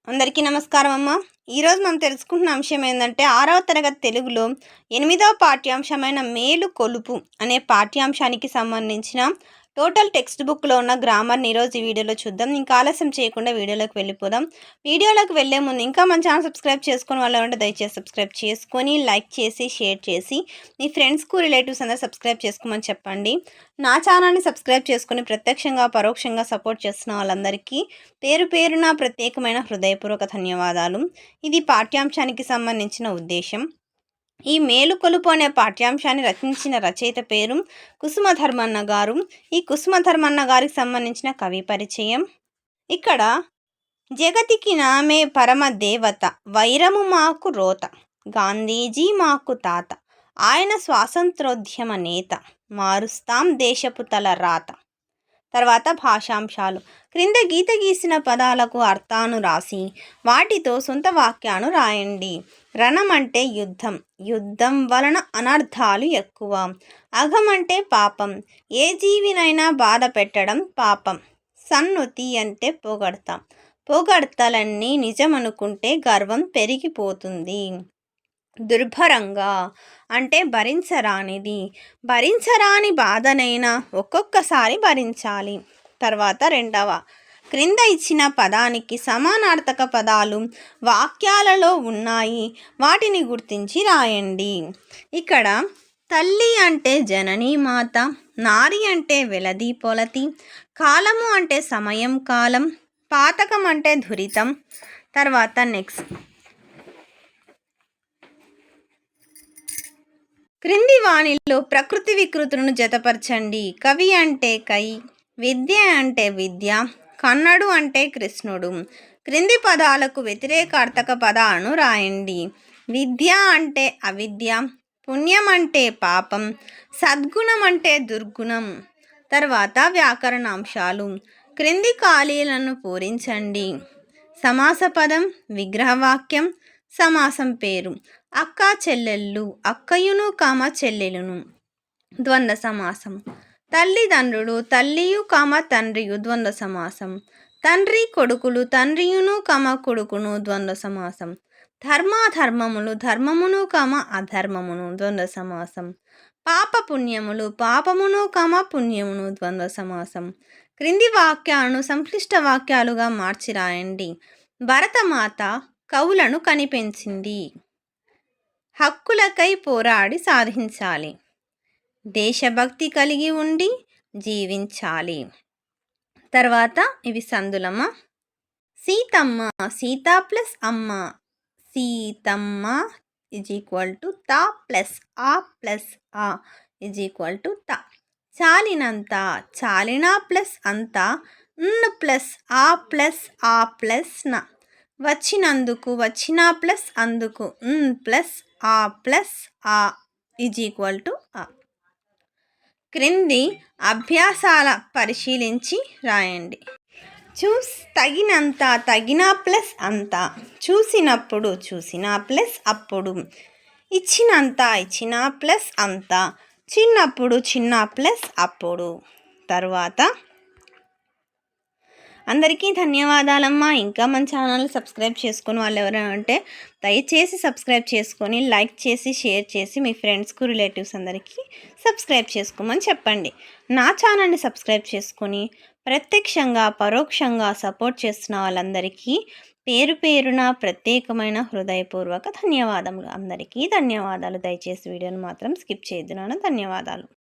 అందరికీ నమస్కారం అమ్మ. ఈరోజు మనం తెలుసుకుంటున్న అంశం ఏంటంటే 6వ తరగతి తెలుగులో 8వ పాఠ్యాంశమైన మేలు కొలుపు అనే పాఠ్యాంశానికి సంబంధించిన టోటల్ టెక్స్ట్ బుక్లో ఉన్న గ్రామర్ని ఈరోజు ఈ వీడియోలో చూద్దాం. ఇంకా ఆలస్యం చేయకుండా వీడియోలోకి వెళ్ళిపోదాం. వీడియోలోకి వెళ్ళే ముందు ఇంకా మన ఛానల్ సబ్స్క్రైబ్ చేసుకుని వాళ్ళు ఉంటే దయచేసి సబ్స్క్రైబ్ చేసుకొని లైక్ చేసి షేర్ చేసి మీ ఫ్రెండ్స్కు రిలేటివ్స్ అందరూ సబ్స్క్రైబ్ చేసుకోమని చెప్పండి. నా ఛానల్ని సబ్స్క్రైబ్ చేసుకుని ప్రత్యక్షంగా పరోక్షంగా సపోర్ట్ చేస్తున్న వాళ్ళందరికీ పేరు పేరున ప్రత్యేకమైన హృదయపూర్వక ధన్యవాదాలు. ఇది పాఠ్యాంశానికి సంబంధించిన ఉద్దేశం. ఈ మేలుకొలుపు అనే పాఠ్యాంశాన్ని రచించిన రచయిత పేరు కుసుమధర్మన్న గారు. ఈ కుసుమధర్మన్న గారికి సంబంధించిన కవి పరిచయం. ఇక్కడ జగతికి నామే పరమ దేవత, వైరము మాకు రోత, గాంధీజీ మాకు తాత, ఆయన స్వాతంత్రోద్యమ నేత, మారుస్తాం దేశపు తల రాత. తర్వాత భాషాంశాలు. క్రింద గీత గీసిన పదాలకు అర్థాను రాసి వాటితో సొంత వాక్యాను రాయండి. రణం అంటే యుద్ధం, యుద్ధం వలన అనర్థాలు ఎక్కువ. అఘం అంటే పాపం, ఏ జీవినైనా బాధ పెట్టడం పాపం. సన్నుతి అంటే పొగడ్త, పొగడ్తలన్నీ నిజమనుకుంటే గర్వం పెరిగిపోతుంది. దుర్భరంగా అంటే భరించరానిది, భరించరాని బాధనైనా ఒక్కొక్కసారి భరించాలి. తర్వాత రెండవ, క్రింద ఇచ్చిన పదానికి సమానార్థక పదాలు వాక్యాలలో ఉన్నాయి, వాటిని గుర్తించి రాయండి. ఇక్కడ తల్లి అంటే జననీ మాత, నారి అంటే వెలది పొలతి, కాలము అంటే సమయం కాలం, పాతకం అంటే ధురితం. తర్వాత నెక్స్ట్, క్రింది వాణిలో ప్రకృతి వికృతులను జతపరచండి. కవి అంటే కై, విద్య అంటే విద్య, కన్నడు అంటే కృష్ణుడు. క్రింది పదాలకు వ్యతిరేకార్థక పదాలను రాయండి. విద్య అంటే అవిద్య, పుణ్యం అంటే పాపం, సద్గుణం అంటే దుర్గుణం. తర్వాత వ్యాకరణాంశాలు. క్రింది ఖాళీలను పూరించండి. సమాస పదం, విగ్రహవాక్యం, సమాసం పేరు. అక్క చెల్లెళ్ళు, అక్కయును కామ చెల్లెలును, ద్వంద్వ సమాసం. తల్లిదండ్రులు, తల్లియు కామ తండ్రియు, ద్వంద్వ సమాసం. తండ్రి కొడుకులు, తండ్రియును కామ కొడుకును, ద్వంద్వ సమాసం. ధర్మాధర్మములు, ధర్మమును కామ అధర్మమును, ద్వంద్వ సమాసం. పాప పుణ్యములు, పాపమును కామ పుణ్యమును, ద్వంద్వ సమాసం. క్రింది వాక్యాలను సంక్లిష్ట వాక్యాలుగా మార్చి రాయండి. భరతమాత కవులను కనిపెంచింది, హక్కులకై పోరాడి సాధించాలి, దేశభక్తి కలిగి ఉండి జీవించాలి. తర్వాత ఇవి సందులమ్మ. సీతమ్మ, సీత ప్లస్ అమ్మ, సీతమ్మ ఈజ్ ఈక్వల్ టు తా ప్లస్ ఆ ప్లస్ ఆ ఈజ్ ఈక్వల్ టు తా. చాలినంత, చాలిన ప్లస్ అంత, న్ ప్లస్ ఆ ప్లస్ న. వచ్చినందుకు, వచ్చిన ప్లస్ అందుకు, న్ ప్లస్ ఆ ఈజ్ ఈక్వల్ టు ఆ. క్రింది అభ్యాసాల పరిశీలించి రాయండి. తగినంత, తగిన ప్లస్ అంత, చూసినప్పుడు, చూసిన ప్లస్ అప్పుడు, ఇచ్చినంత, ఇచ్చిన ప్లస్ అంత, చిన్నప్పుడు, చిన్న ప్లస్ అప్పుడు. తర్వాత అందరికీ ధన్యవాదాలమ్మా. ఇంకా మన ఛానల్ సబ్స్క్రైబ్ చేసుకుని వాళ్ళు ఎవరైనా ఉంటే దయచేసి సబ్స్క్రైబ్ చేసుకొని లైక్ చేసి షేర్ చేసి మీ ఫ్రెండ్స్కు రిలేటివ్స్ అందరికీ సబ్స్క్రైబ్ చేసుకోమని చెప్పండి. నా ఛానల్ని సబ్స్క్రైబ్ చేసుకొని ప్రత్యక్షంగా పరోక్షంగా సపోర్ట్ చేస్తున్న వాళ్ళందరికీ పేరు పేరున ప్రత్యేకమైన హృదయపూర్వక ధన్యవాదములు. అందరికీ ధన్యవాదాలు. దయచేసి వీడియోని మాత్రం స్కిప్ చేయొద్దు నాన్న. ధన్యవాదాలు.